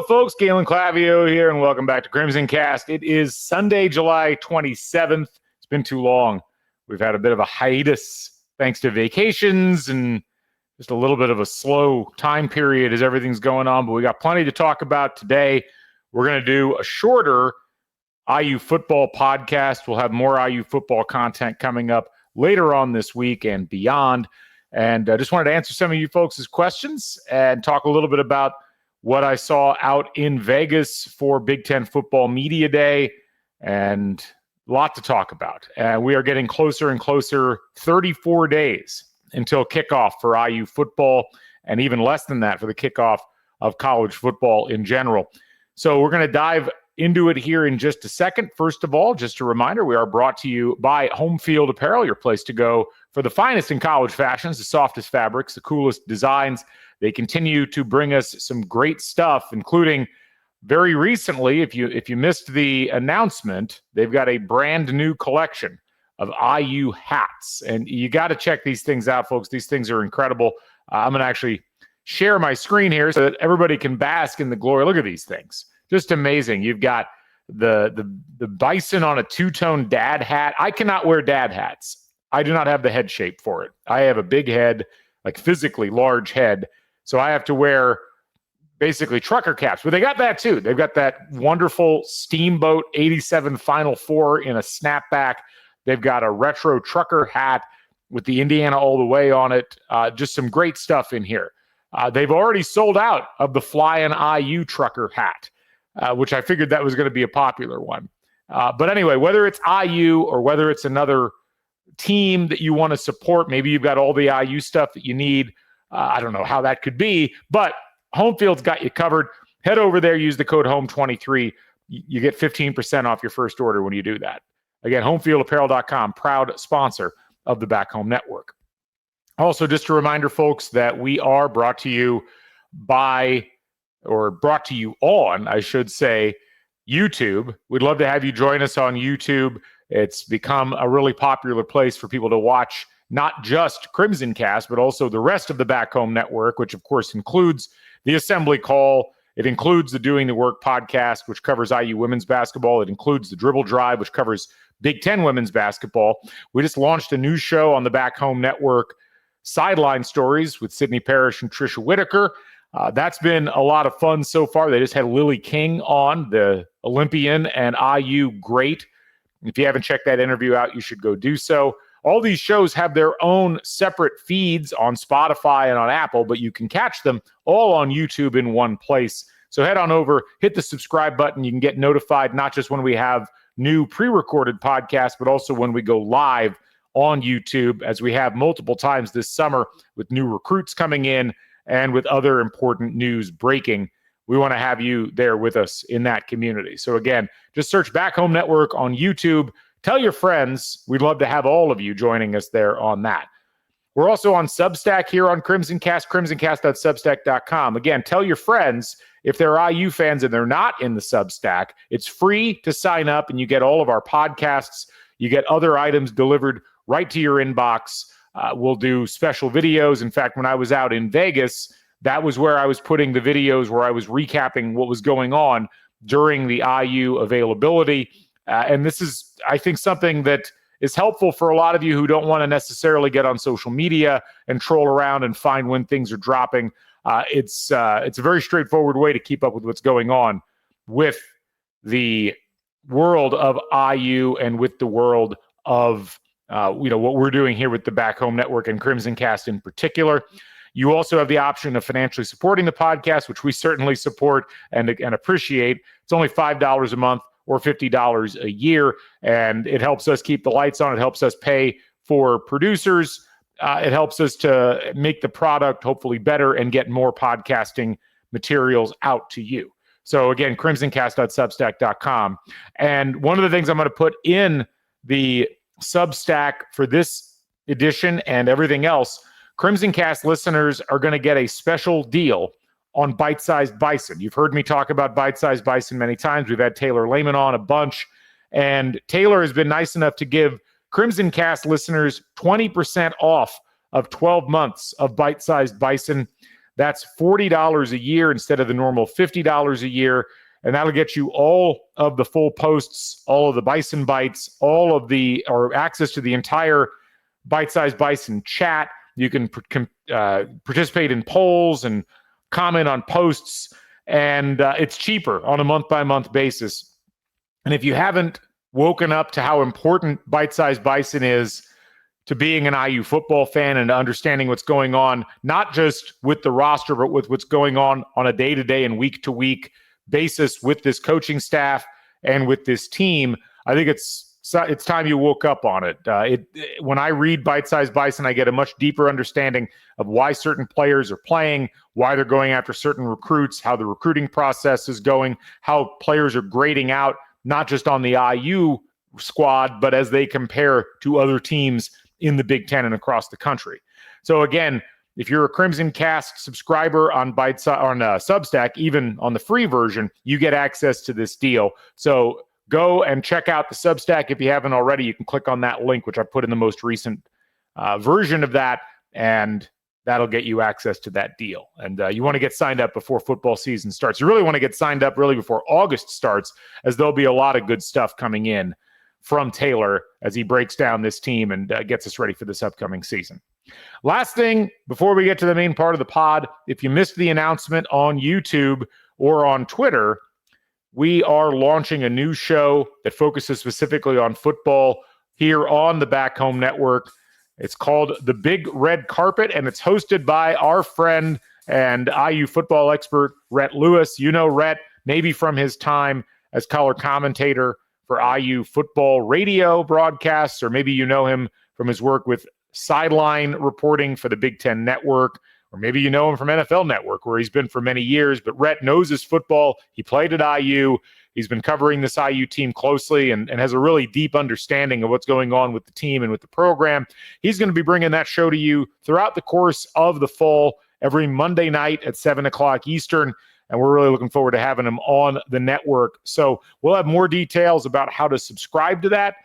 folks. Galen Clavio here, and welcome back to Crimson Cast. It is Sunday, July 27th. It's been too long. We've had a bit of a hiatus thanks to vacations and just a little bit of a slow time period as everything's going on, but we got plenty to talk about today. We're going to do a shorter IU football podcast. We'll have more IU football content coming up later on this week and beyond. And I just wanted to answer some of you folks' questions and talk a little bit about what I saw out in Vegas for Big Ten Football Media Day, and a lot to talk about. We are getting closer and closer, 34 days until kickoff for IU football, and even less than that for the kickoff of college football in general. So we're going to dive into it here in just a second. First of all, just a reminder, we are brought to you by Home Field Apparel, your place to go for the finest in college fashions, the softest fabrics, the coolest designs. They continue to bring us some great stuff, including very recently, if you missed the announcement, they've got a brand new collection of IU hats. And you got to check these things out, folks. These things are incredible. I'm going to actually share my screen here so that everybody can bask in the glory. Look at these things. Just amazing. You've got the bison on a two-tone dad hat. I cannot wear dad hats. I do not have the head shape for it. I have a big head, like physically large head. So I have to wear basically trucker caps. But they got that too. They've got that wonderful Steamboat 87 Final Four in a snapback. They've got a retro trucker hat with the Indiana all the way on it. Just some great stuff in here. They've already sold out of the Flying IU trucker hat, which I figured that was going to be a popular one. But anyway, whether it's IU or whether it's another team that you want to support, maybe you've got all the IU stuff that you need. I don't know how that could be, but Home Field's got you covered. Head over there, use the code HOME23. You get 15% off your first order when you do that. Again, homefieldapparel.com, proud sponsor of the Back Home Network. Also, just a reminder, folks, that we are brought to you by, or brought to you on, I should say, YouTube. We'd love to have you join us on YouTube. It's become a really popular place for people to watch not just Crimson Cast, but also the rest of the Back Home Network, which of course includes the Assembly Call. It includes the Doing the Work podcast, which covers IU women's basketball. It includes the Dribble Drive, which covers Big Ten women's basketball. We just launched a new show on the Back Home Network, Sideline Stories, with Sydney Parrish and Trisha Whitaker. That's been a lot of fun so far. They just had Lily King on, the Olympian and IU great. If you haven't checked that interview out, you should go do so. All these shows have their own separate feeds on Spotify and on Apple, but you can catch them all on YouTube in one place. So head on over, hit the subscribe button. You can get notified not just when we have new pre-recorded podcasts, but also when we go live on YouTube, as we have multiple times this summer with new recruits coming in and with other important news breaking. We want to have you there with us in that community. So again, just search Back Home Network on YouTube. Tell your friends. We'd love to have all of you joining us there on that. We're also on Substack here on Crimson Cast, crimsoncast.substack.com. Again, tell your friends if they're IU fans and they're not in the Substack. It's free to sign up, and you get all of our podcasts. You get other items delivered right to your inbox. We'll do special videos. In fact, when I was out in Vegas, that was where I was putting the videos where I was recapping what was going on during the IU availability. And this is, I think, something that is helpful for a lot of you who don't want to necessarily get on social media and troll around and find when things are dropping. It's a very straightforward way to keep up with what's going on with the world of IU and with the world of what we're doing here with the Back Home Network and Crimson Cast in particular. You also have the option of financially supporting the podcast, which we certainly support and appreciate. It's only $5 a month or $50 a year, and it helps us keep the lights on. It helps us pay for producers. It helps us to make the product hopefully better and get more podcasting materials out to you. So again, crimsoncast.substack.com. And one of the things I'm going to put in the Substack for this edition and everything else, Crimson Cast listeners are going to get a special deal on Bite-Sized Bison. You've heard me talk about Bite-Sized Bison many times. We've had Taylor Lehman on a bunch, and Taylor has been nice enough to give Crimson Cast listeners 20% off of 12 months of Bite-Sized Bison. That's $40 a year instead of the normal $50 a year. And that'll get you all of the full posts, all of the Bison Bites, or access to the entire Bite-Sized Bison chat. You can participate in polls and comment on posts, and it's cheaper on a month-by-month basis. And if you haven't woken up to how important Bite-Sized Bison is to being an IU football fan and to understanding what's going on, not just with the roster, but with what's going on a day-to-day and week-to-week basis with this coaching staff and with this team, I think it's time you woke up on it. When I read Bite-Sized Bison, I get a much deeper understanding of why certain players are playing, why they're going after certain recruits, how the recruiting process is going, how players are grading out, not just on the IU squad, but as they compare to other teams in the Big Ten and across the country. So again, if you're a Crimson Cast subscriber on Substack, even on the free version, you get access to this deal. So go and check out the Substack if you haven't already. You can click on that link, which I put in the most recent version of that, and that'll get you access to that deal. And you want to get signed up before football season starts. You really want to get signed up really before August starts, as there'll be a lot of good stuff coming in from Taylor as he breaks down this team and gets us ready for this upcoming season. Last thing, before we get to the main part of the pod, if you missed the announcement on YouTube or on Twitter, we are launching a new show that focuses specifically on football here on the Back Home Network. It's called The Big Red Carpet, and it's hosted by our friend and IU football expert, Rhett Lewis. You know Rhett maybe from his time as color commentator for IU football radio broadcasts, or maybe you know him from his work with sideline reporting for the Big Ten Network, or maybe you know him from NFL Network, where he's been for many years. But Rhett knows his football. He played at IU. He's been covering this IU team closely and has a really deep understanding of what's going on with the team and with the program. He's going to be bringing that show to you throughout the course of the fall, every Monday night at 7 o'clock Eastern. And we're really looking forward to having him on the network. So we'll have more details about how to subscribe to that.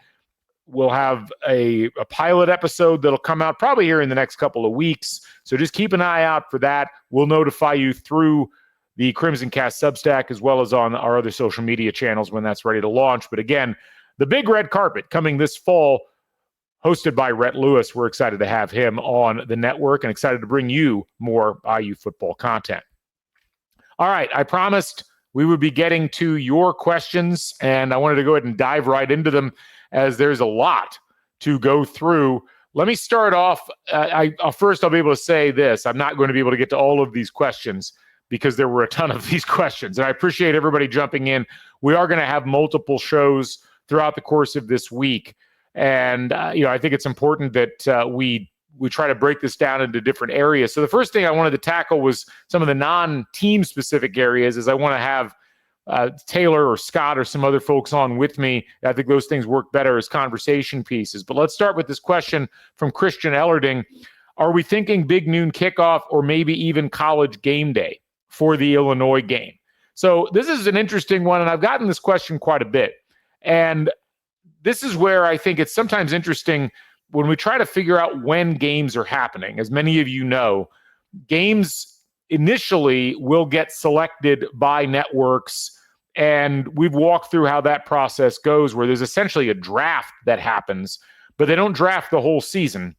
We'll have a pilot episode that'll come out probably here in the next couple of weeks. So just keep an eye out for that. We'll notify you through the Crimson Cast Substack as well as on our other social media channels when that's ready to launch. But again, the Big Red Carpet coming this fall, hosted by Rhett Lewis. We're excited to have him on the network and excited to bring you more IU football content. All right, I promised we would be getting to your questions, and I wanted to go ahead and dive right into them, as there's a lot to go through. Let me start off. First, I'll be able to say this. I'm not going to be able to get to all of these questions because there were a ton of these questions. And I appreciate everybody jumping in. We are going to have multiple shows throughout the course of this week. And, I think it's important that we try to break this down into different areas. So the first thing I wanted to tackle was some of the non-team specific areas, is I want to have Taylor or Scott or some other folks on with me. I think those things work better as conversation pieces. But let's start with this question from Christian Ellerding. Are we thinking big noon kickoff or maybe even college game day for the Illinois game? So this is an interesting one, and I've gotten this question quite a bit. And this is where I think it's sometimes interesting when we try to figure out when games are happening. As many of you know, games initially will get selected by networks, and we've walked through how that process goes, where there's essentially a draft that happens, but they don't draft the whole season.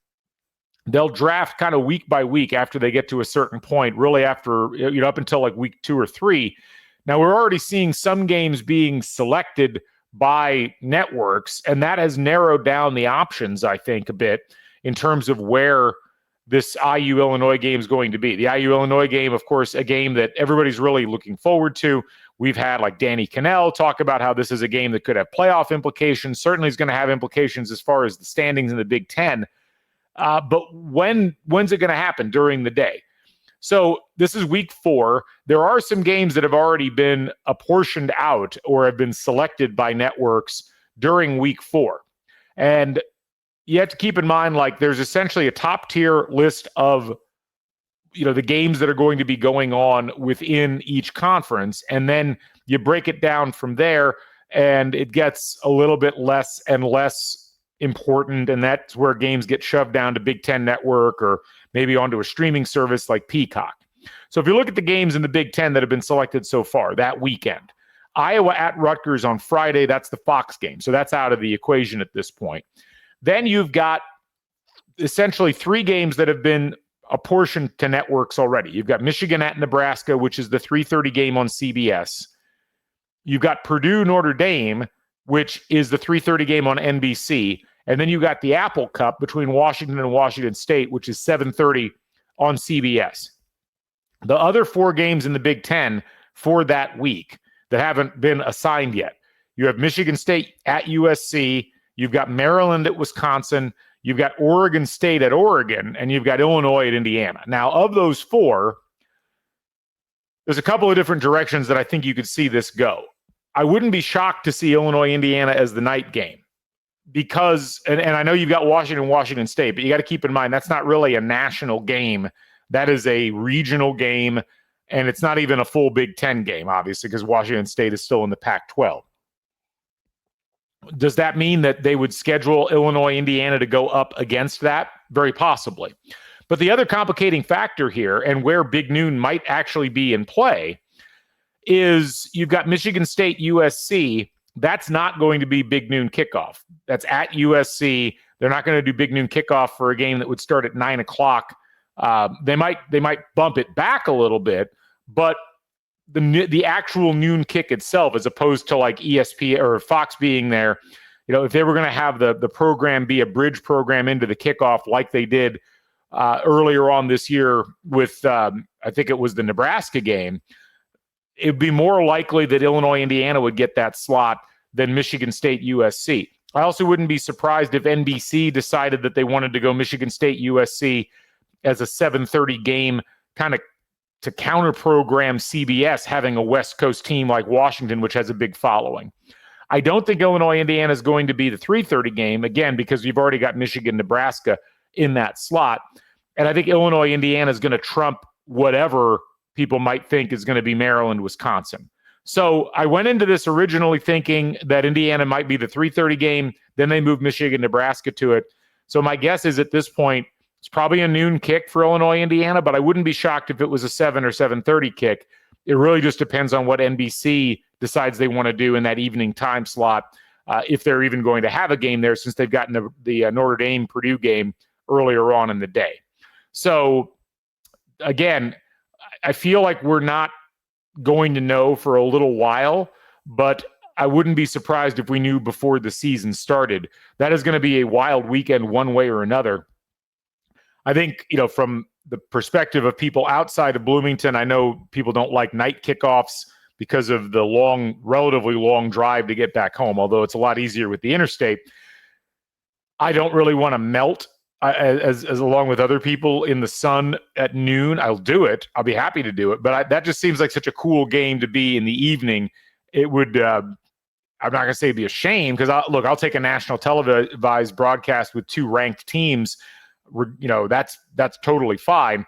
They'll draft kind of week by week after they get to a certain point, really after, up until like week 2 or 3. Now, we're already seeing some games being selected by networks, and that has narrowed down the options, I think, a bit in terms of where this IU-Illinois game is going to be. The IU-Illinois game, of course, a game that everybody's really looking forward to. We've had like Danny Cannell talk about how this is a game that could have playoff implications. Certainly is going to have implications as far as the standings in the Big Ten. But when's it going to happen? During the day. So this is week 4. There are some games that have already been apportioned out or have been selected by networks during week 4. And you have to keep in mind, like, there's essentially a top tier list of, the games that are going to be going on within each conference. And then you break it down from there, and it gets a little bit less and less important. And that's where games get shoved down to Big Ten Network or maybe onto a streaming service like Peacock. So if you look at the games in the Big Ten that have been selected so far that weekend, Iowa at Rutgers on Friday, that's the Fox game. So that's out of the equation at this point. Then you've got essentially 3 games that have been apportioned to networks already. You've got Michigan at Nebraska, which is the 3:30 game on CBS. You've got Purdue Notre Dame, which is the 3:30 game on NBC. And then you got the Apple Cup between Washington and Washington State, which is 7:30 on CBS. The other 4 games in the Big Ten for that week that haven't been assigned yet. You have Michigan State at USC. You've got Maryland at Wisconsin. You've got Oregon State at Oregon. And you've got Illinois at Indiana. Now, of those 4, there's a couple of different directions that I think you could see this go. I wouldn't be shocked to see Illinois, Indiana as the night game because, and I know you've got Washington State, but you got to keep in mind that's not really a national game. That is a regional game, and it's not even a full Big Ten game, obviously, because Washington State is still in the Pac-12. Does that mean that they would schedule Illinois, Indiana to go up against that? Very possibly. But the other complicating factor here, and where Big Noon might actually be in play, is you've got Michigan State, USC. That's not going to be Big Noon kickoff. That's at USC. They're not going to do Big Noon kickoff for a game that would start at 9 o'clock. They might bump it back a little bit, but the actual noon kick itself, as opposed to like ESPN or Fox being there, if they were going to have the program be a bridge program into the kickoff like they did earlier on this year with, I think it was the Nebraska game, it'd be more likely that Illinois, Indiana would get that slot than Michigan State, USC. I also wouldn't be surprised if NBC decided that they wanted to go Michigan State, USC as a 7:30 game, kind of to counter program CBS having a West Coast team like Washington, which has a big following. I don't think Illinois, Indiana is going to be the 3:30 game, again, because you've already got Michigan, Nebraska in that slot. And I think Illinois, Indiana is going to trump whatever people might think is going to be Maryland, Wisconsin. So I went into this originally thinking that Indiana might be the 3:30 game. Then they moved Michigan, Nebraska to it. So my guess is at this point, it's probably a noon kick for Illinois, Indiana, but I wouldn't be shocked if it was a 7 or 7:30 kick. It really just depends on what NBC decides they want to do in that evening time slot, if they're even going to have a game there, since they've gotten the Notre Dame Purdue game earlier on in the day. So again, I feel like we're not going to know for a little while, but I wouldn't be surprised if we knew before the season started. That is going to be a wild weekend one way or another. I think, from the perspective of people outside of Bloomington, I know people don't like night kickoffs because of the relatively long drive to get back home, although it's a lot easier with the interstate. I don't really want to melt as along with other people in the sun at noon. I'll do it. I'll be happy to do it. But that just seems like such a cool game to be in the evening. It would, I'm not going to say be a shame, because I'll take a national televised broadcast with 2 ranked teams. That's totally fine.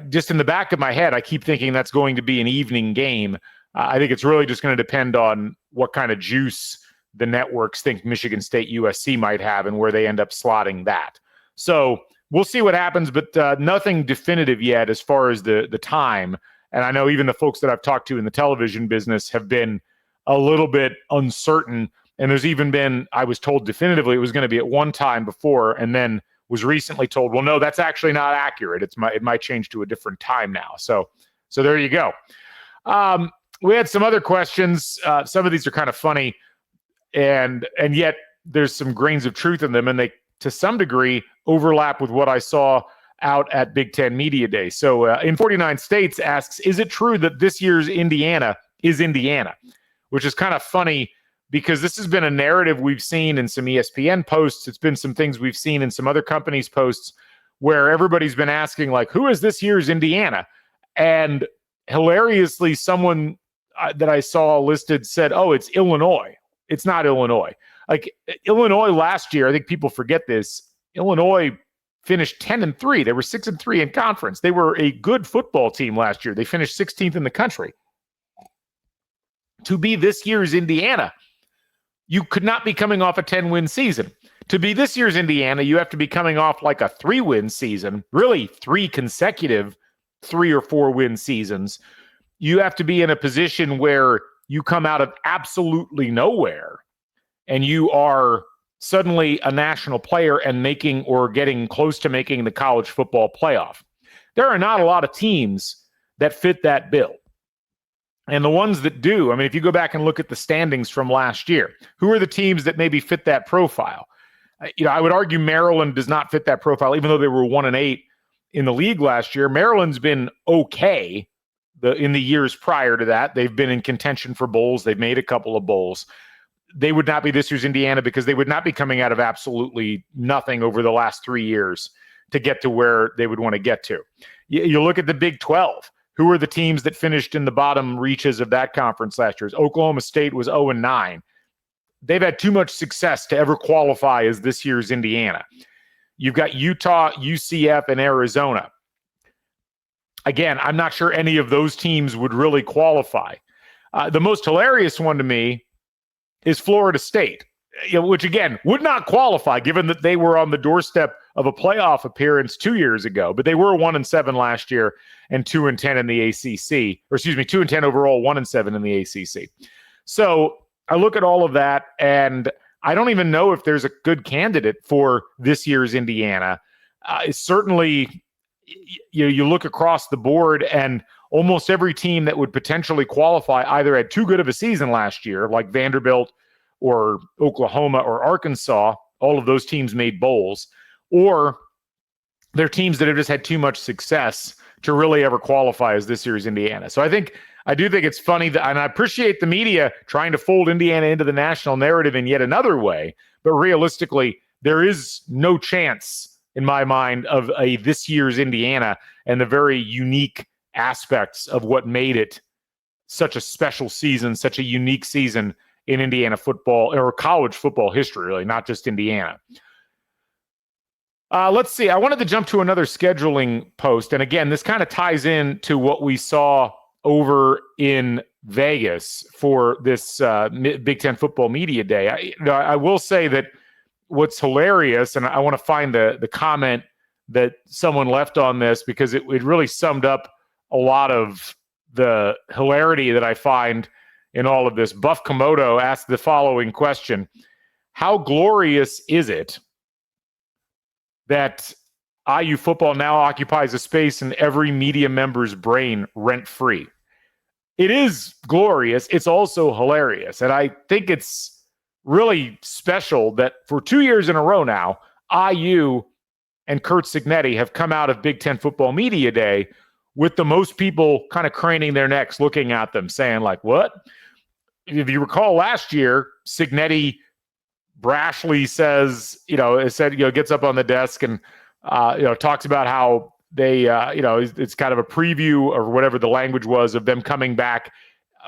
Just in the back of my head, I keep thinking that's going to be an evening game. I think it's really just going to depend on what kind of juice the networks think Michigan State, USC might have and where they end up slotting that. So we'll see what happens, but nothing definitive yet as far as the time. And I know even the folks that I've talked to in the television business have been a little bit uncertain. And there's even been, I was told definitively it was going to be at one time before, and then was recently told, well, no, that's actually not accurate. It might change to a different time now. So there you go. We had some other questions. Some of these are kind of funny, and yet there's some grains of truth in them, and they, to some degree, overlap with what I saw out at Big Ten Media Day. So in 49 States asks, is it true that this year's Indiana is Indiana? Which is kind of funny, because this has been a narrative we've seen in some ESPN posts. It's been some things we've seen in some other companies' posts where everybody's been asking, like, who is this year's Indiana? And hilariously, someone that I saw listed said, oh, it's Illinois. It's not Illinois. Like, Illinois last year, I think people forget this, Illinois finished 10-3. They were 6-3 in conference. They were a good football team last year. They finished 16th in the country. To be this year's Indiana, you could not be coming off a 10-win season. To be this year's Indiana, you have to be coming off like a 3-win season, really 3 consecutive 3 or 4 win seasons. You have to be in a position where you come out of absolutely nowhere and you are suddenly a national player and making or getting close to making the college football playoff. There are not a lot of teams that fit that bill. And the ones that do, I mean, if you go back and look at the standings from last year, who are the teams that maybe fit that profile? I would argue Maryland does not fit that profile, even though they were 1-8 in the league last year. Maryland's been okay in the years prior to that. They've been in contention for bowls. They've made a couple of bowls. They would not be this year's Indiana because they would not be coming out of absolutely nothing over the last 3 years to get to where they would want to get to. You look at the Big 12. Who are the teams that finished in the bottom reaches of that conference last year? Oklahoma State was 0-9. They've had too much success to ever qualify as this year's Indiana. You've got Utah, UCF, and Arizona. Again, I'm not sure any of those teams would really qualify. The most hilarious one to me is Florida State, which, again, would not qualify given that they were on the doorstep of a playoff appearance 2 years ago. But they were 1-7 last year and 2-10 in the ACC. Or excuse me, 2-10 overall, 1-7 in the ACC. So I look at all of that, and I don't even know if there's a good candidate for this year's Indiana. Certainly, you look across the board, and almost every team that would potentially qualify either had too good of a season last year, like Vanderbilt or Oklahoma or Arkansas. All of those teams made bowls, or they're teams that have just had too much success to really ever qualify as this year's Indiana. So I do think it's funny that, and I appreciate the media trying to fold Indiana into the national narrative in yet another way. But realistically, there is no chance in my mind of a this year's Indiana and the very unique aspects of what made it such a special season, such a unique season in Indiana football or college football history, really, not just Indiana. Let's see. I wanted to jump to another scheduling post. And again, this kind of ties in to what we saw over in Vegas for this Big Ten Football Media Day. I will say that what's hilarious, and I want to find the comment that someone left on this because it really summed up a lot of the hilarity that I find in all of this. Buff Komodo asked the following question: how glorious is it that IU football now occupies a space in every media member's brain rent-free? It is glorious. It's also hilarious. And I think it's really special that for 2 years in a row now, IU and Curt Cignetti have come out of Big Ten Football Media Day with the most people kind of craning their necks, looking at them, saying like, what? If you recall last year, Signetti brashly says, gets up on the desk and, talks about how they, it's kind of a preview or whatever the language was of them coming back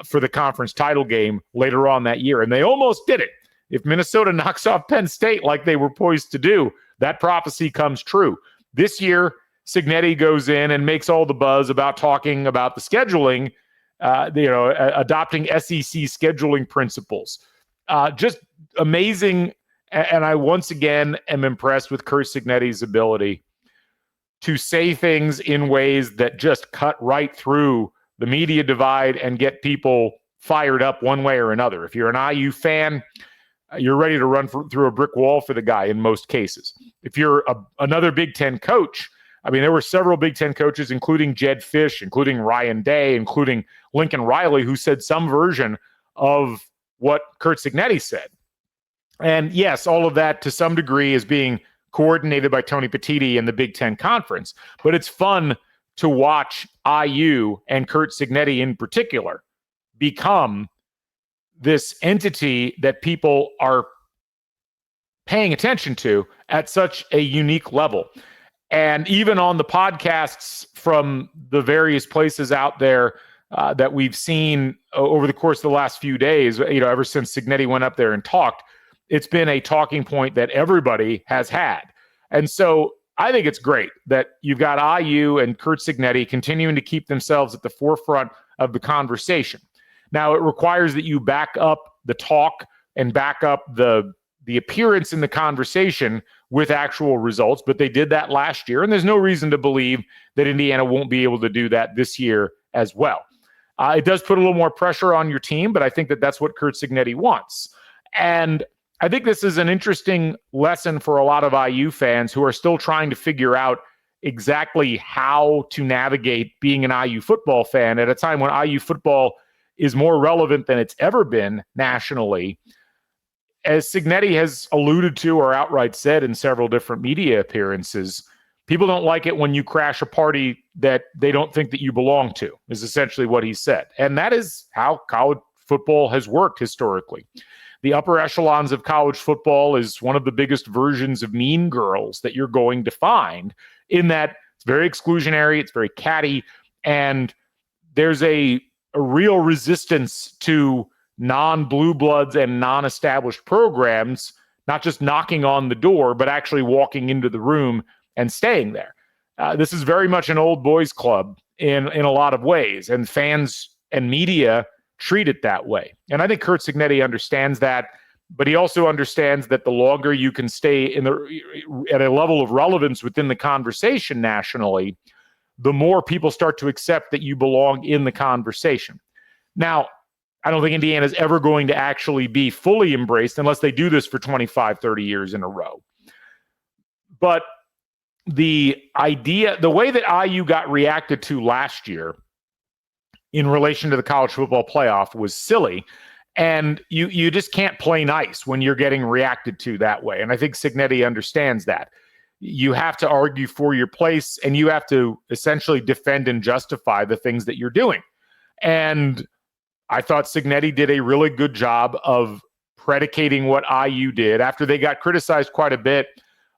for the conference title game later on that year. And they almost did it. If Minnesota knocks off Penn State like they were poised to do, that prophecy comes true. This year, Signetti goes in and makes all the buzz about talking about the scheduling, adopting SEC scheduling principles. Just amazing. And I once again am impressed with Curt Cignetti's ability to say things in ways that just cut right through the media divide and get people fired up one way or another. If you're an IU fan, you're ready to run through a brick wall for the guy in most cases. If you're another Big Ten coach, I mean, there were several Big Ten coaches, including Jed Fish, including Ryan Day, including Lincoln Riley, who said some version of what Curt Cignetti said. And yes, all of that to some degree is being coordinated by Tony Petitti and the Big Ten Conference. But it's fun to watch IU and Curt Cignetti in particular become this entity that people are paying attention to at such a unique level. And even on the podcasts from the various places out there that we've seen over the course of the last few days, ever since Signetti went up there and talked, it's been a talking point that everybody has had. And so I think it's great that you've got IU and Curt Cignetti continuing to keep themselves at the forefront of the conversation. Now, it requires that you back up the talk and back up the the appearance in the conversation with actual results, but they did that last year, and there's no reason to believe that Indiana won't be able to do that this year as well. It does put a little more pressure on your team, but I think that that's what Curt Cignetti wants. And I think this is an interesting lesson for a lot of IU fans who are still trying to figure out exactly how to navigate being an IU football fan at a time when IU football is more relevant than it's ever been nationally. As Signetti has alluded to or outright said in several different media appearances, people don't like it when you crash a party that they don't think that you belong to, is essentially what he said. And that is how college football has worked historically. The upper echelons of college football is one of the biggest versions of Mean Girls that you're going to find, in that it's very exclusionary, it's very catty, and there's a real resistance to non-blue bloods and non-established programs, not just knocking on the door, but actually walking into the room and staying there. This is very much an old boys club in a lot of ways, and fans and media treat it that way. And I think Curt Cignetti understands that, but he also understands that the longer you can stay at a level of relevance within the conversation nationally, the more people start to accept that you belong in the conversation. Now, I don't think Indiana is ever going to actually be fully embraced unless they do this for 25, 30 years in a row. But the way that IU got reacted to last year in relation to the college football playoff was silly. And you just can't play nice when you're getting reacted to that way. And I think Signetti understands that. You have to argue for your place, and you have to essentially defend and justify the things that you're doing. And I thought Signetti did a really good job of predicating what IU did after they got criticized quite a bit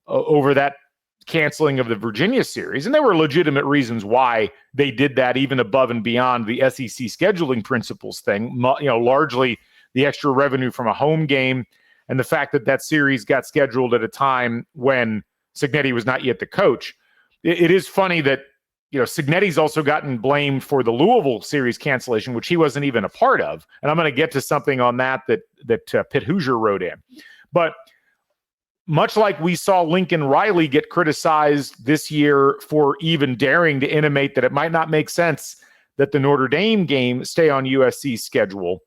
over that canceling of the Virginia series. And there were legitimate reasons why they did that, even above and beyond the SEC scheduling principles thing, largely the extra revenue from a home game and the fact that that series got scheduled at a time when Signetti was not yet the coach. It is funny that, Signetti's also gotten blamed for the Louisville series cancellation, which he wasn't even a part of. And I'm going to get to something on that Pitt Hoosier wrote in. But much like we saw Lincoln Riley get criticized this year for even daring to intimate that it might not make sense that the Notre Dame game stay on USC's schedule,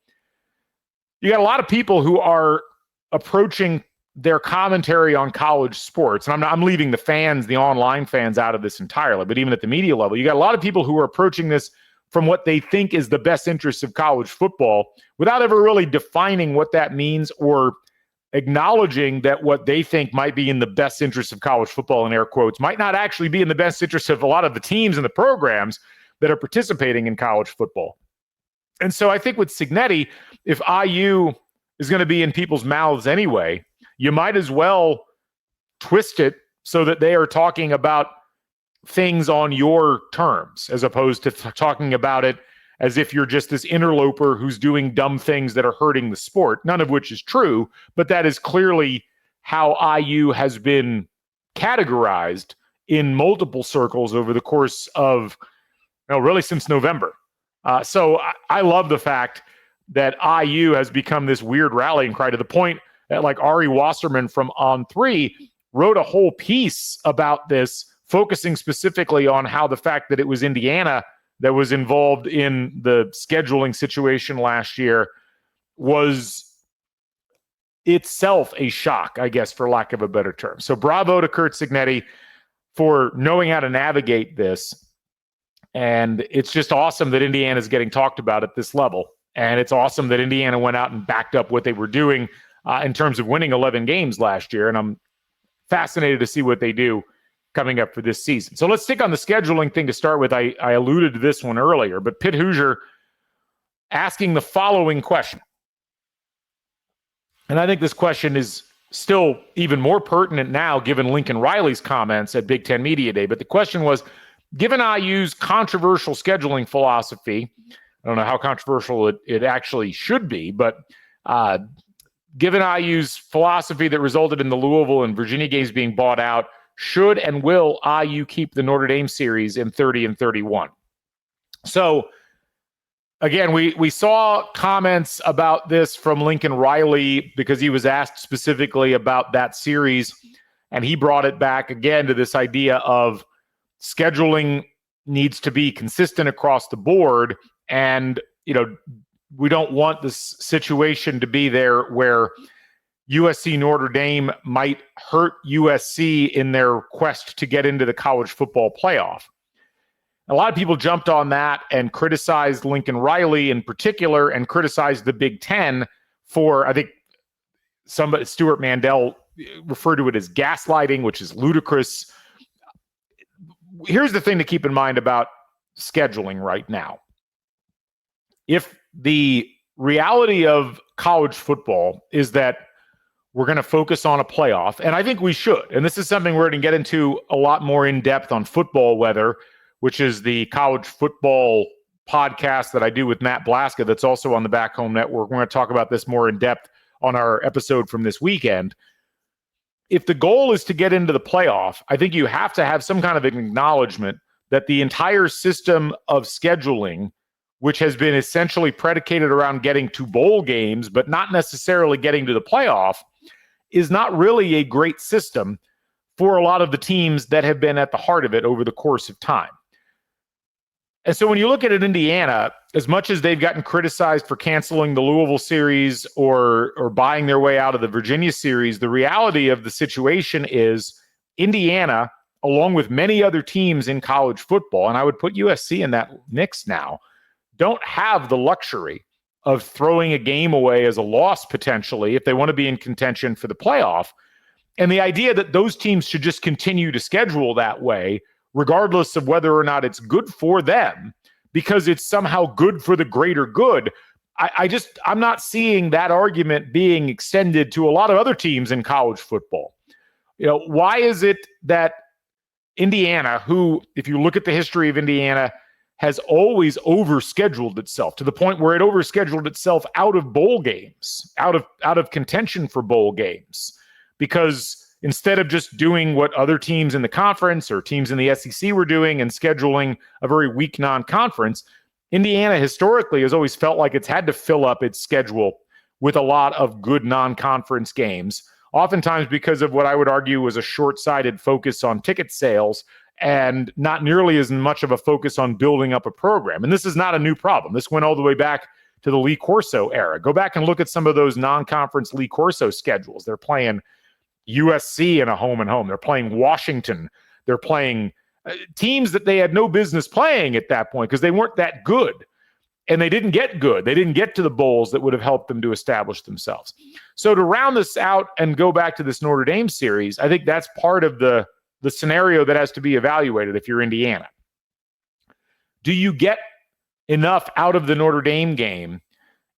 you got a lot of people who are approaching their commentary on college sports, and I'm leaving the fans, the online fans, out of this entirely, but even at the media level, you got a lot of people who are approaching this from what they think is the best interests of college football without ever really defining what that means or acknowledging that what they think might be in the best interest of college football, in air quotes, might not actually be in the best interest of a lot of the teams and the programs that are participating in college football. And so I think with Signetti, if IU is going to be in people's mouths anyway, you might as well twist it so that they are talking about things on your terms, as opposed to talking about it as if you're just this interloper who's doing dumb things that are hurting the sport, none of which is true, but that is clearly how IU has been categorized in multiple circles over the course of, really since November. So I love the fact that IU has become this weird rallying cry, to the point that, like, Ari Wasserman from On3 wrote a whole piece about this, focusing specifically on how the fact that it was Indiana that was involved in the scheduling situation last year was itself a shock, I guess, for lack of a better term. So bravo to Curt Cignetti for knowing how to navigate this. And it's just awesome that Indiana is getting talked about at this level. And it's awesome that Indiana went out and backed up what they were doing in terms of winning 11 games last year. And I'm fascinated to see what they do coming up for this season. So let's stick on the scheduling thing to start with. I alluded to this one earlier, but Pitt Hoosier asking the following question. And I think this question is still even more pertinent now, given Lincoln Riley's comments at Big Ten Media Day. But the question was, given IU's controversial scheduling philosophy, I don't know how controversial it actually should be, but given IU's philosophy that resulted in the Louisville and Virginia games being bought out, should and will IU keep the Notre Dame series in 30 and 31? So again, we saw comments about this from Lincoln Riley because he was asked specifically about that series, and he brought it back again to this idea of scheduling needs to be consistent across the board. And, we don't want this situation to be there where USC Notre Dame might hurt USC in their quest to get into the college football playoff. A lot of people jumped on that and criticized Lincoln Riley in particular and criticized the Big Ten for, I think, Stuart Mandel referred to it as gaslighting, which is ludicrous. Here's the thing to keep in mind about scheduling right now. If the reality of college football is that we're going to focus on a playoff, and I think we should, and this is something we're going to get into a lot more in depth on Football Weather, which is the college football podcast that I do with Matt Blaska that's also on the Back Home Network. We're going to talk about this more in depth on our episode from this weekend. If the goal is to get into the playoff, I think you have to have some kind of an acknowledgement that the entire system of scheduling, which has been essentially predicated around getting to bowl games, but not necessarily getting to the playoff, is not really a great system for a lot of the teams that have been at the heart of it over the course of time. And so when you look at it, Indiana, as much as they've gotten criticized for canceling the Louisville series or buying their way out of the Virginia series, the reality of the situation is Indiana, along with many other teams in college football, and I would put USC in that mix now, don't have the luxury of throwing a game away as a loss potentially if they want to be in contention for the playoff. And the idea that those teams should just continue to schedule that way, regardless of whether or not it's good for them, because it's somehow good for the greater good, I'm not seeing that argument being extended to a lot of other teams in college football. Why is it that Indiana, who, if you look at the history of Indiana, has always overscheduled itself to the point where it overscheduled itself out of bowl games, out of contention for bowl games, because instead of just doing what other teams in the conference or teams in the SEC were doing and scheduling a very weak non-conference, Indiana historically has always felt like it's had to fill up its schedule with a lot of good non-conference games, oftentimes because of what I would argue was a short-sighted focus on ticket sales and not nearly as much of a focus on building up a program. And this is not a new problem. This went all the way back to the Lee Corso era. Go back and look at some of those non-conference Lee Corso schedules. They're playing USC in a home and home. They're playing Washington. They're playing teams that they had no business playing at that point because they weren't that good. And they didn't get good. They didn't get to the bowls that would have helped them to establish themselves. So to round this out and go back to this Notre Dame series, I think that's part of the scenario that has to be evaluated if you're Indiana. Do you get enough out of the Notre Dame game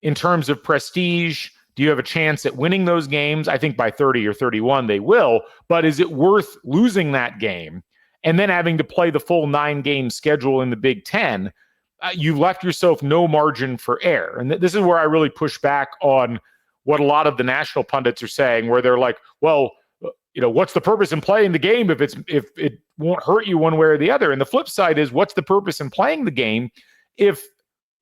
in terms of prestige? Do you have a chance at winning those games? I think by 30 or 31 they will, but is it worth losing that game and then having to play the full 9-game schedule in the Big Ten? You've left yourself no margin for error. And this is where I really push back on what a lot of the national pundits are saying, where they're like, well, what's the purpose in playing the game if it won't hurt you one way or the other? And the flip side is, what's the purpose in playing the game if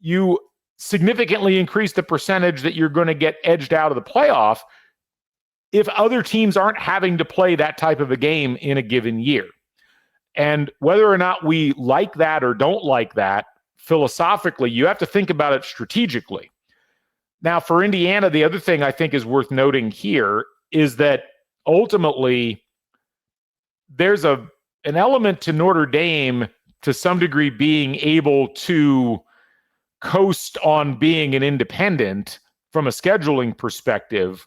you significantly increase the percentage that you're going to get edged out of the playoff if other teams aren't having to play that type of a game in a given year? And whether or not we like that or don't like that, philosophically, you have to think about it strategically. Now, for Indiana, the other thing I think is worth noting here is that ultimately, there's an element to Notre Dame to some degree being able to coast on being an independent from a scheduling perspective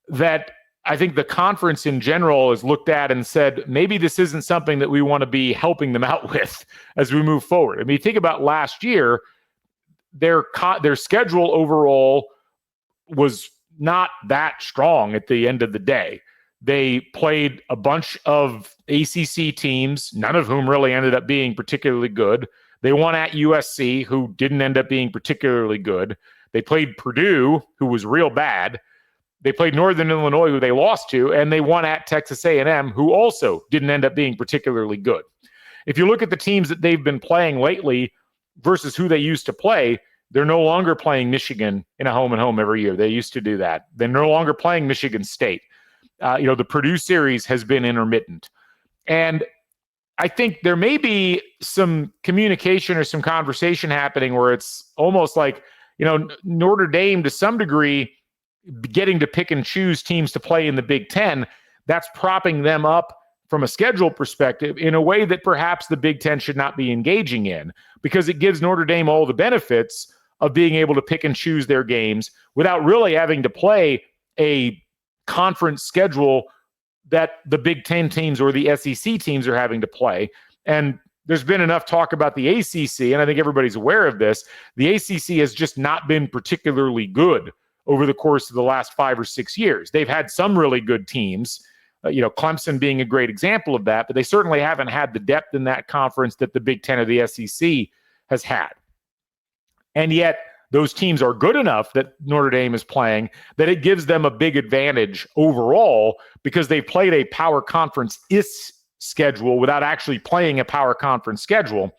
that I think the conference in general has looked at and said, maybe this isn't something that we want to be helping them out with as we move forward. I mean, think about last year, their schedule overall was not that strong at the end of the day. They played a bunch of ACC teams, none of whom really ended up being particularly good. They won at USC, who didn't end up being particularly good. They played Purdue, who was real bad. They played Northern Illinois, who they lost to, and they won at Texas A&M, who also didn't end up being particularly good. If you look at the teams that they've been playing lately versus who they used to play, They're no longer playing Michigan in a home and home every year. They used to do that. They're no longer playing Michigan State. The Purdue series has been intermittent. And I think there may be some communication or some conversation happening where it's almost like, Notre Dame to some degree getting to pick and choose teams to play in the Big Ten. That's propping them up from a schedule perspective in a way that perhaps the Big Ten should not be engaging in, because it gives Notre Dame all the benefits of being able to pick and choose their games without really having to play a conference schedule that the Big Ten teams or the SEC teams are having to play. And there's been enough talk about the ACC, and I think everybody's aware of this. The ACC has just not been particularly good over the course of the last 5 or 6 years. They've had some really good teams, Clemson being a great example of that, but they certainly haven't had the depth in that conference that the Big Ten or the SEC has had. And yet those teams are good enough that Notre Dame is playing that it gives them a big advantage overall because they've played a power conference-ish schedule without actually playing a power conference schedule.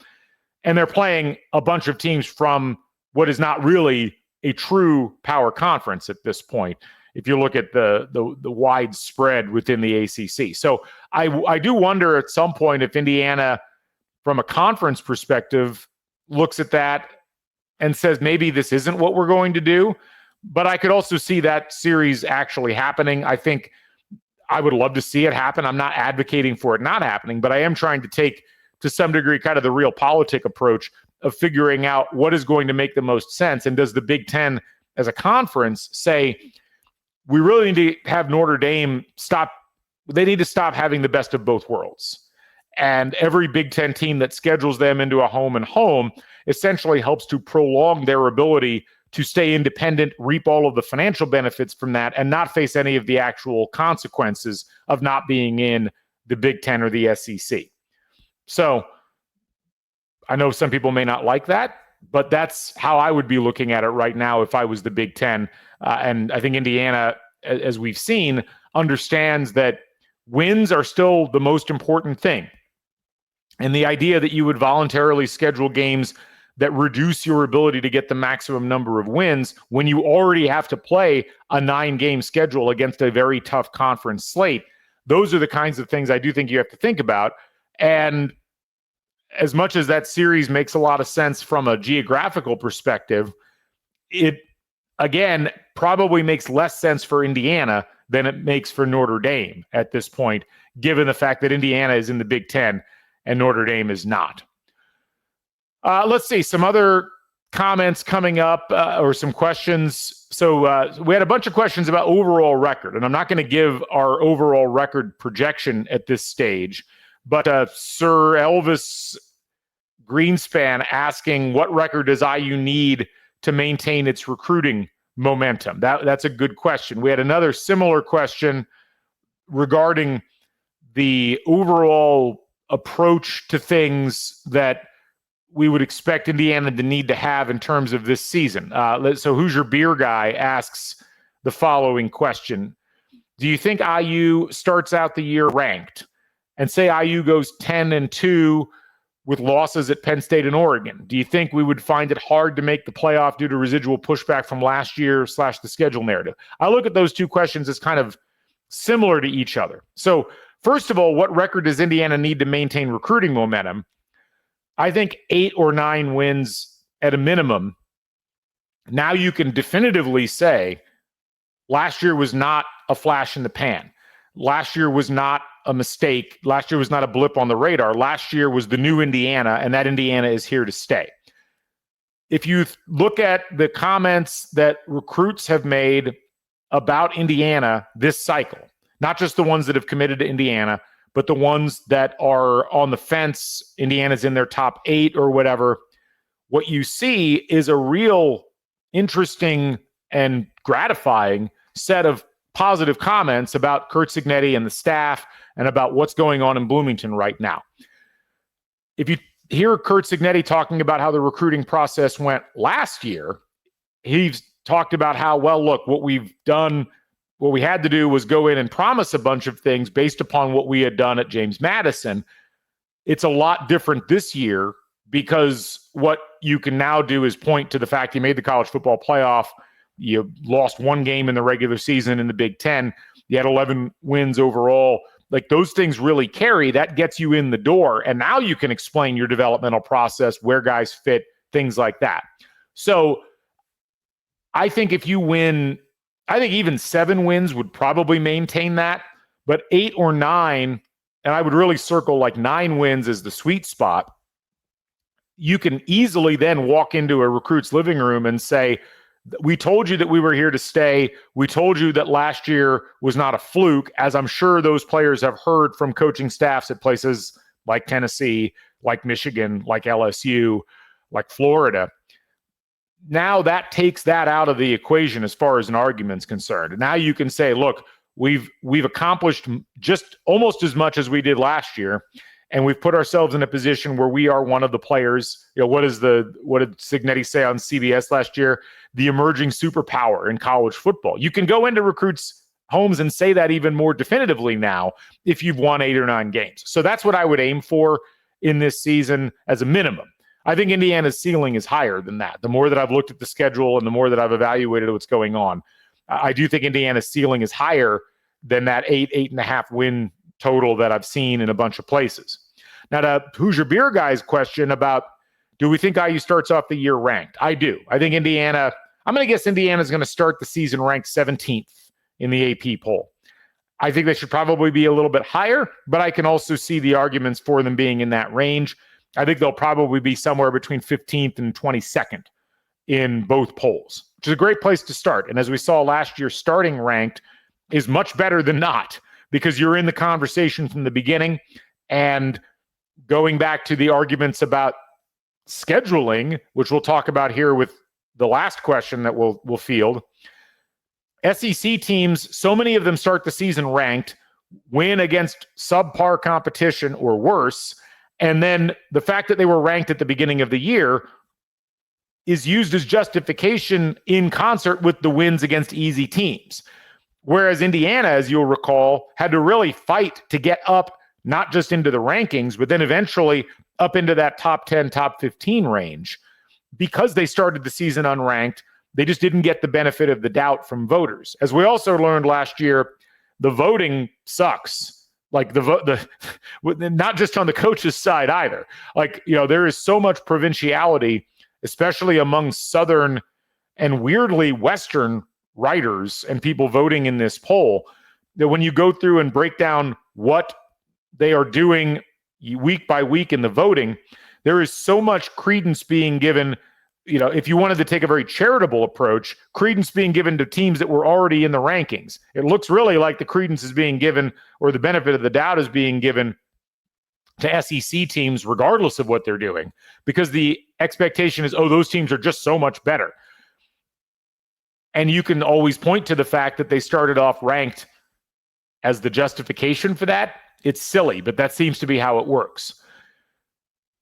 And they're playing a bunch of teams from what is not really a true power conference at this point, if you look at the wide spread within the ACC. So I do wonder at some point if Indiana, from a conference perspective, looks at that and says, maybe this isn't what we're going to do. But I could also see that series actually happening. I think I would love to see it happen. I'm not advocating for it not happening, but I am trying to take, to some degree, kind of the realpolitik approach of figuring out what is going to make the most sense. And does the Big Ten as a conference say, we really need to have Notre Dame stop, they need to stop having the best of both worlds. And every Big Ten team that schedules them into a home and home essentially helps to prolong their ability to stay independent, reap all of the financial benefits from that, and not face any of the actual consequences of not being in the Big Ten or the SEC. So I know some people may not like that, but that's how I would be looking at it right now if I was the Big Ten. And I think Indiana, as we've seen, understands that wins are still the most important thing. And the idea that you would voluntarily schedule games that reduce your ability to get the maximum number of wins when you already have to play a 9-game schedule against a very tough conference slate, those are the kinds of things I do think you have to think about. And as much as that series makes a lot of sense from a geographical perspective, it, again, probably makes less sense for Indiana than it makes for Notre Dame at this point, given the fact that Indiana is in the Big Ten and Notre Dame is not. Let's see, some other comments coming up or some questions. So we had a bunch of questions about overall record, and I'm not going to give our overall record projection at this stage, but Sir Elvis Greenspan asking, what record does IU need to maintain its recruiting momentum? That's a good question. We had another similar question regarding the overall approach to things that we would expect Indiana to need to have in terms of this season. So Hoosier Beer Guy asks the following question. Do you think IU starts out the year ranked? And say IU goes 10-2 with losses at Penn State and Oregon. Do you think we would find it hard to make the playoff due to residual pushback from last year / the schedule narrative? I look at those two questions as kind of similar to each other. So first of all, what record does Indiana need to maintain recruiting momentum? I think 8 or 9 wins at a minimum. Now you can definitively say last year was not a flash in the pan. Last year was not a mistake. Last year was not a blip on the radar. Last year was the new Indiana, and that Indiana is here to stay. If you look at the comments that recruits have made about Indiana this cycle, not just the ones that have committed to Indiana, but the ones that are on the fence, Indiana's in their top 8 or whatever, what you see is a real interesting and gratifying set of positive comments about Curt Cignetti and the staff and about what's going on in Bloomington right now. If you hear Curt Cignetti talking about how the recruiting process went last year, he's talked about how, well, look, what we had to do was go in and promise a bunch of things based upon what we had done at James Madison. It's a lot different this year because what you can now do is point to the fact you made the college football playoff, you lost one game in the regular season in the Big Ten, you had 11 wins overall. Like, those things really carry. That gets you in the door, and now you can explain your developmental process, where guys fit, things like that. So I think if you win, I think even 7 wins would probably maintain that, but 8 or 9, and I would really circle like 9 wins as the sweet spot. You can easily then walk into a recruit's living room and say, we told you that we were here to stay. We told you that last year was not a fluke, as I'm sure those players have heard from coaching staffs at places like Tennessee, like Michigan, like LSU, like Florida. Now that takes that out of the equation as far as an argument's concerned. Now you can say, look, we've accomplished just almost as much as we did last year, and we've put ourselves in a position where we are one of the players. You know, what did Cignetti say on CBS last year? The emerging superpower in college football. You can go into recruits' homes and say that even more definitively now if you've won 8 or 9 games. So that's what I would aim for in this season as a minimum. I think Indiana's ceiling is higher than that. The more that I've looked at the schedule and the more that I've evaluated what's going on, I do think Indiana's ceiling is higher than that 8.5 win total that I've seen in a bunch of places. Now, to Hoosier Beer Guy's question about, do we think IU starts off the year ranked? I do. I think Indiana, I'm going to guess Indiana's going to start the season ranked 17th in the AP poll. I think they should probably be a little bit higher, but I can also see the arguments for them being in that range. I think they'll probably be somewhere between 15th and 22nd in both polls, which is a great place to start. And as we saw last year, starting ranked is much better than not, because you're in the conversation from the beginning. And going back to the arguments about scheduling, which we'll talk about here with the last question that we'll field, SEC teams, so many of them start the season ranked, win against subpar competition or worse, and then the fact that they were ranked at the beginning of the year is used as justification in concert with the wins against easy teams. Whereas Indiana, as you'll recall, had to really fight to get up, not just into the rankings, but then eventually up into that top 10, top 15 range. Because they started the season unranked, they just didn't get the benefit of the doubt from voters. As we also learned last year, the voting sucks. Like not just on the coach's side either. Like, you know, there is so much provinciality, especially among Southern and weirdly Western writers and people voting in this poll, that when you go through and break down what they are doing week by week in the voting, there is so much credence being given. You know, if you wanted to take a very charitable approach, credence being given to teams that were already in the rankings. It looks really like the credence is being given, or the benefit of the doubt is being given, to SEC teams regardless of what they're doing, because the expectation is, oh, those teams are just so much better. And you can always point to the fact that they started off ranked as the justification for that. It's silly, but that seems to be how it works.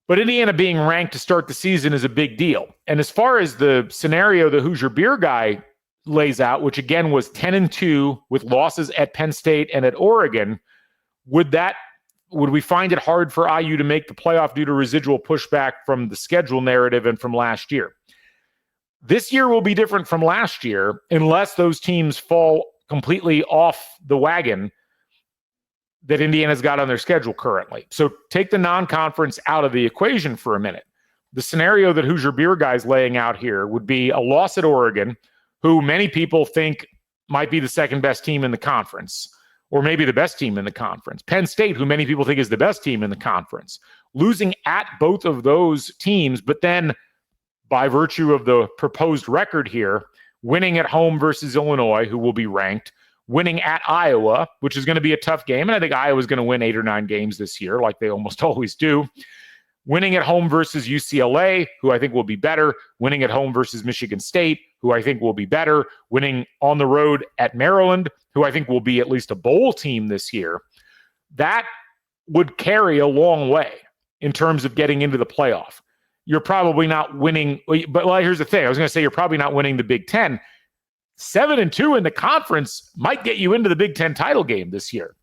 But Indiana being ranked to start the season is a big deal. And as far as the scenario the Hoosier Beer Guy lays out, which again was 10-2 with losses at Penn State and at Oregon, would we find it hard for IU to make the playoff due to residual pushback from the schedule narrative and from last year? This year will be different from last year unless those teams fall completely off the wagon that Indiana's got on their schedule currently. So take the non-conference out of the equation for a minute. The scenario that Hoosier Beer Guy's laying out here would be a loss at Oregon, who many people think might be the second best team in the conference, or maybe the best team in the conference. Penn State, who many people think is the best team in the conference. Losing at both of those teams, but then by virtue of the proposed record here, winning at home versus Illinois, who will be ranked, winning at Iowa, which is going to be a tough game. And I think Iowa's going to win 8 or 9 games this year, like they almost always do. Winning at home versus UCLA, who I think will be better. Winning at home versus Michigan State, who I think will be better. Winning on the road at Maryland, who I think will be at least a bowl team this year. That would carry a long way in terms of getting into the playoff. You're probably not winning, but here's the thing. I was going to say you're probably not winning the Big Ten. 7-2 in the conference might get you into the Big Ten title game this year.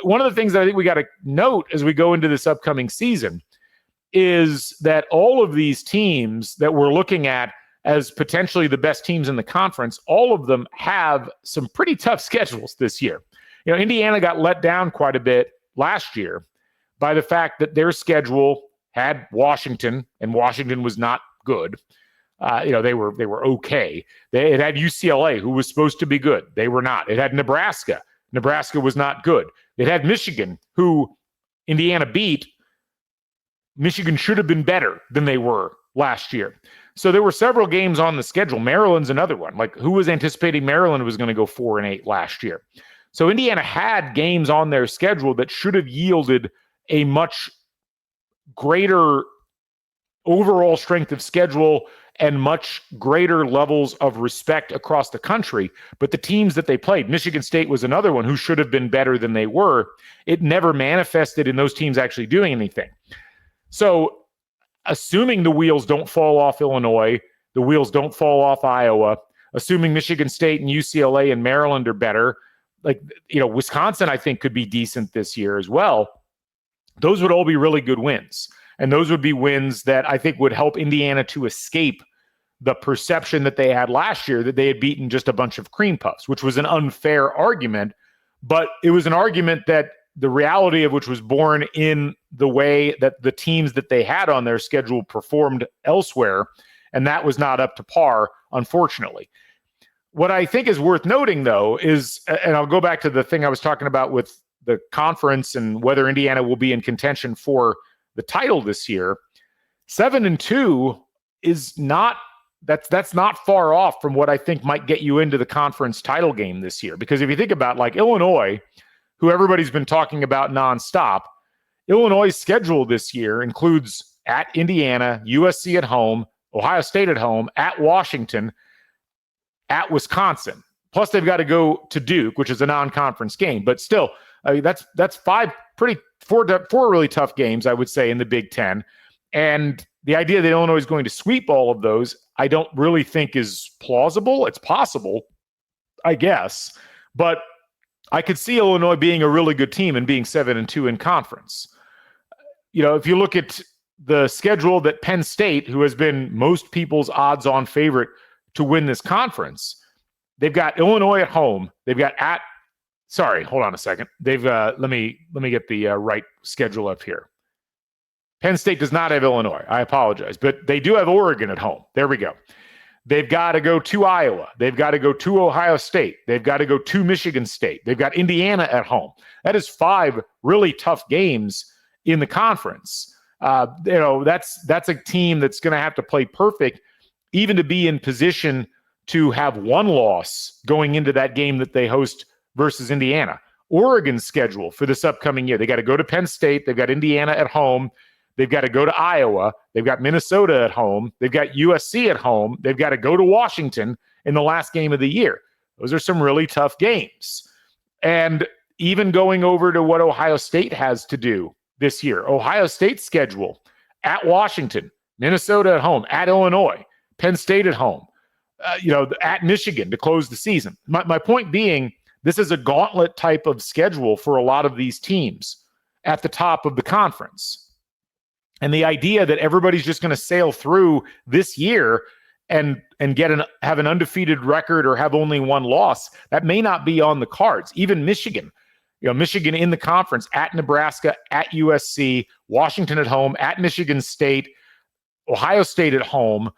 One of the things that I think we got to note as we go into this upcoming season is that all of these teams that we're looking at as potentially the best teams in the conference, all of them have some pretty tough schedules this year. Indiana got let down quite a bit last year by the fact that their schedule had Washington, and Washington was not good. They were okay. It had UCLA, who was supposed to be good. They were not. It had Nebraska. Nebraska was not good. It had Michigan, who Indiana beat. Michigan should have been better than they were last year. So there were several games on the schedule. Maryland's another one. Like, who was anticipating Maryland was going to go 4-8 last year? So Indiana had games on their schedule that should have yielded a much greater overall strength of schedule and much greater levels of respect across the country. But the teams that they played, Michigan State was another one who should have been better than they were. It never manifested in those teams actually doing anything. So assuming the wheels don't fall off Illinois, the wheels don't fall off Iowa, assuming Michigan State and UCLA and Maryland are better, Wisconsin, I think, could be decent this year as well. Those would all be really good wins. And those would be wins that I think would help Indiana to escape the perception that they had last year that they had beaten just a bunch of cream puffs, which was an unfair argument. But it was an argument that the reality of which was born in the way that the teams that they had on their schedule performed elsewhere. And that was not up to par, unfortunately. What I think is worth noting, though, is, and I'll go back to the thing I was talking about with the conference and whether Indiana will be in contention for the title this year. 7-2 is not, that's not far off from what I think might get you into the conference title game this year. Because if you think about, like, Illinois, who everybody's been talking about nonstop, Illinois' schedule this year includes at Indiana, USC at home, Ohio State at home, at Washington, at Wisconsin. Plus, they've got to go to Duke, which is a non-conference game. But still, I mean, that's four really tough games, I would say, in the Big Ten. And the idea that Illinois is going to sweep all of those, I don't really think is plausible. It's possible, I guess. But I could see Illinois being a really good team and being 7-2 in conference. If you look at the schedule that Penn State, who has been most people's odds-on favorite to win this conference, they've got Illinois at home. They've got hold on a second. They've let me get the right schedule up here. Penn State does not have Illinois. I apologize, but they do have Oregon at home. There we go. They've got to go to Iowa. They've got to go to Ohio State. They've got to go to Michigan State. They've got Indiana at home. That is 5 really tough games in the conference. That's a team that's going to have to play perfect, even to be in position to have one loss going into that game that they host versus Indiana. Oregon's schedule for this upcoming year, they got to go to Penn State. They've got Indiana at home. They've got to go to Iowa. They've got Minnesota at home. They've got USC at home. They've got to go to Washington in the last game of the year. Those are some really tough games. And even going over to what Ohio State has to do this year, Ohio State's schedule at Washington, Minnesota at home, at Illinois, Penn State at home, at Michigan to close the season. My point being, this is a gauntlet type of schedule for a lot of these teams at the top of the conference. And the idea that everybody's just going to sail through this year and have an undefeated record or have only one loss, that may not be on the cards. Even Michigan, Michigan in the conference, at Nebraska, at USC, Washington at home, at Michigan State, Ohio State at home.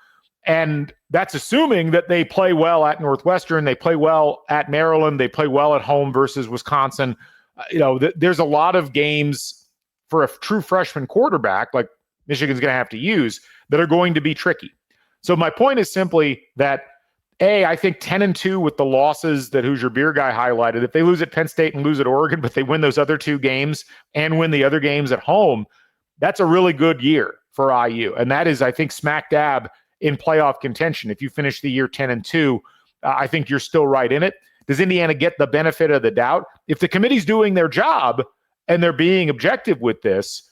And that's assuming that they play well at Northwestern, they play well at Maryland, they play well at home versus Wisconsin. There's a lot of games for a true freshman quarterback, like Michigan's going to have to use, that are going to be tricky. So my point is simply that, I think 10-2 with the losses that Hoosier Beer Guy highlighted, if they lose at Penn State and lose at Oregon, but they win those other 2 games and win the other games at home, that's a really good year for IU. And that is, I think, smack dab in playoff contention. If you finish the year 10-2, I think you're still right in it. Does Indiana get the benefit of the doubt? If the committee's doing their job and they're being objective with this,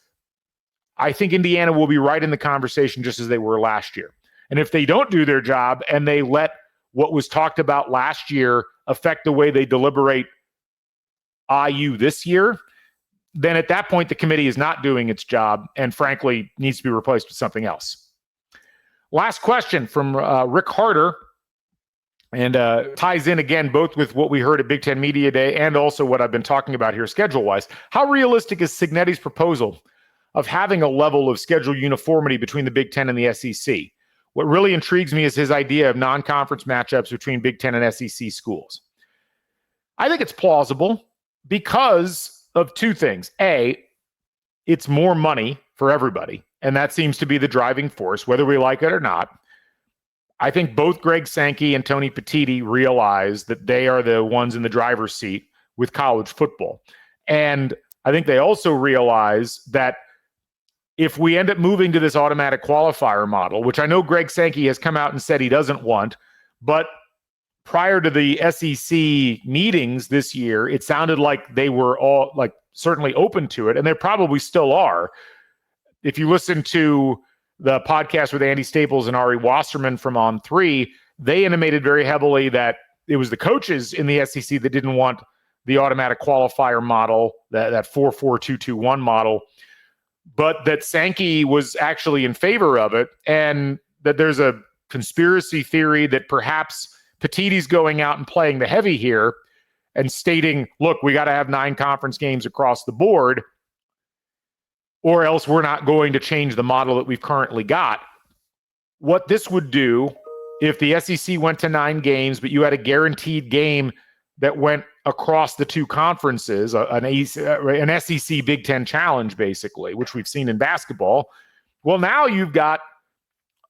I think Indiana will be right in the conversation just as they were last year. And if they don't do their job and they let what was talked about last year affect the way they deliberate IU this year, then at that point, the committee is not doing its job and frankly needs to be replaced with something else. Last question from Rick Harder, and ties in again both with what we heard at Big Ten Media Day and also what I've been talking about here schedule-wise. How realistic is Cignetti's proposal of having a level of schedule uniformity between the Big Ten and the SEC? What really intrigues me is his idea of non-conference matchups between Big Ten and SEC schools. I think it's plausible because of two things. A, it's more money for everybody, and that seems to be the driving force, whether we like it or not. I think both Greg Sankey and Tony Petitti realize that they are the ones in the driver's seat with college football. And I think they also realize that if we end up moving to this automatic qualifier model, which I know Greg Sankey has come out and said he doesn't want, but prior to the SEC meetings this year, it sounded like they were all like certainly open to it, and they probably still are. If you listen to the podcast with Andy Staples and Ari Wasserman from On3, they intimated very heavily that it was the coaches in the SEC that didn't want the automatic qualifier model, that 4-4-2-2-1 model, but that Sankey was actually in favor of it, and that there's a conspiracy theory that perhaps Petitti's going out and playing the heavy here and stating, look, we got to have 9 conference games across the board, or else we're not going to change the model that we've currently got. What this would do, if the SEC went to 9 games, but you had a guaranteed game that went across the 2 conferences, an SEC Big Ten challenge, basically, which we've seen in basketball. Well, now you've got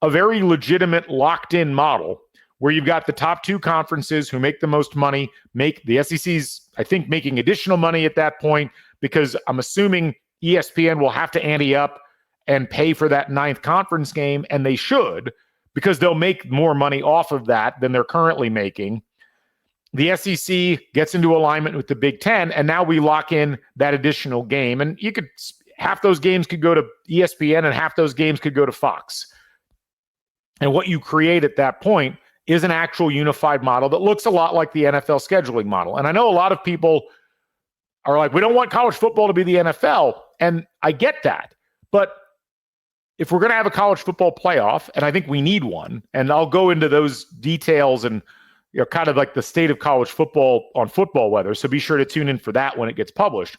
a very legitimate locked-in model where you've got the top 2 conferences who make the most money, make the SEC's, I think, making additional money at that point, because I'm assuming ESPN will have to ante up and pay for that 9th conference game, and they should, because they'll make more money off of that than they're currently making. The SEC gets into alignment with the Big Ten, and now we lock in that additional game. And you could, half those games could go to ESPN and half those games could go to Fox. And what you create at that point is an actual unified model that looks a lot like the NFL scheduling model. And I know a lot of people are like, we don't want college football to be the NFL. And I get that. But if we're going to have a college football playoff, and I think we need one, and I'll go into those details and kind of like the state of college football on Football Weather, so be sure to tune in for that when it gets published.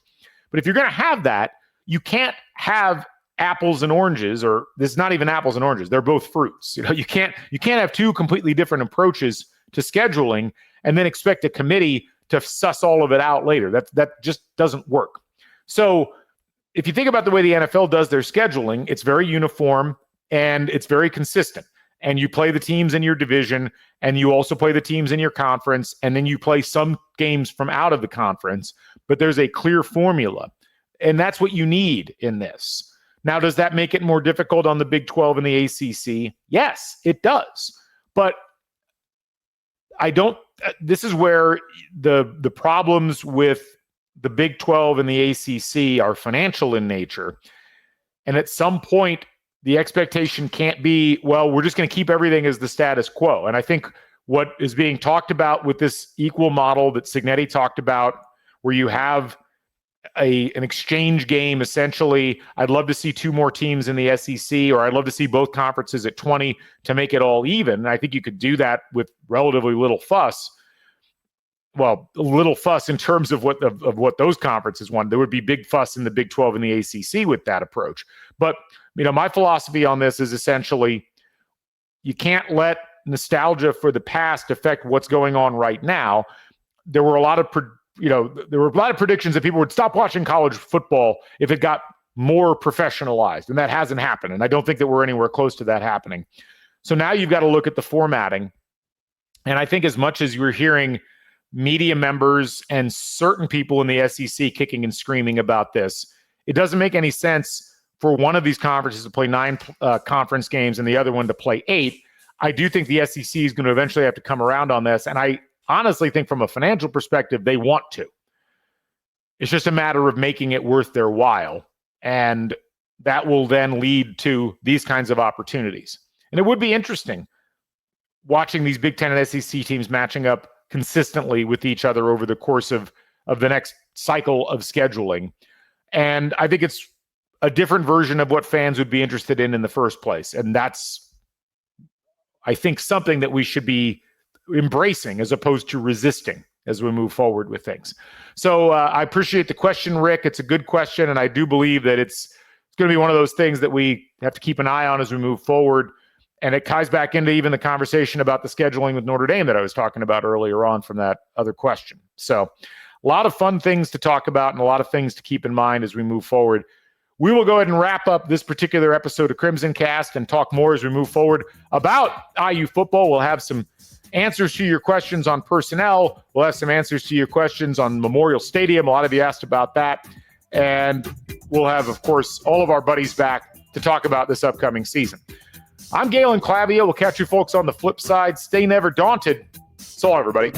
But if you're going to have that, you can't have apples and oranges, or this is not even apples and oranges. They're both fruits. You can't have 2 completely different approaches to scheduling and then expect a committee to suss all of it out later. That just doesn't work. So if you think about the way the NFL does their scheduling, it's very uniform and it's very consistent. And you play the teams in your division, and you also play the teams in your conference, and then you play some games from out of the conference, but there's a clear formula. And that's what you need in this. Now, does that make it more difficult on the Big 12 and the ACC? Yes, it does. But this is where the problems with the Big 12 and the ACC are financial in nature. And at some point, the expectation can't be, well, we're just going to keep everything as the status quo. And I think what is being talked about with this equal model that Signetti talked about, where you have an exchange game, essentially, I'd love to see 2 more teams in the SEC, or I'd love to see both conferences at 20 to make it all even. And I think you could do that with relatively little fuss. Well, a little fuss in terms of what those conferences want. There would be big fuss in the Big 12 and the ACC with that approach. But my philosophy on this is essentially, you can't let nostalgia for the past affect what's going on right now. There were a lot of predictions that people would stop watching college football if it got more professionalized, and that hasn't happened. And I don't think that we're anywhere close to that happening. So now you've got to look at the formatting. And I think as much as you're hearing media members and certain people in the SEC kicking and screaming about this, it doesn't make any sense for one of these conferences to play 9 conference games and the other one to play 8. I do think the SEC is going to eventually have to come around on this. And I honestly think from a financial perspective, they want to. It's just a matter of making it worth their while. And that will then lead to these kinds of opportunities. And it would be interesting watching these Big Ten and SEC teams matching up consistently with each other over the course of the next cycle of scheduling. And I think it's a different version of what fans would be interested in the first place. And that's, I think, something that we should be embracing as opposed to resisting as we move forward with things. So I appreciate the question, Rick. It's a good question, and I do believe that it's going to be one of those things that we have to keep an eye on as we move forward. And it ties back into even the conversation about the scheduling with Notre Dame that I was talking about earlier on from that other question. So a lot of fun things to talk about and a lot of things to keep in mind as we move forward. We will go ahead and wrap up this particular episode of Crimson Cast and talk more as we move forward about IU football. We'll have some answers to your questions on personnel. We'll have some answers to your questions on Memorial Stadium. A lot of you asked about that. And we'll have, of course, all of our buddies back to talk about this upcoming season. I'm Galen Clavia. We'll catch you folks on the flip side. Stay never daunted. So long, everybody.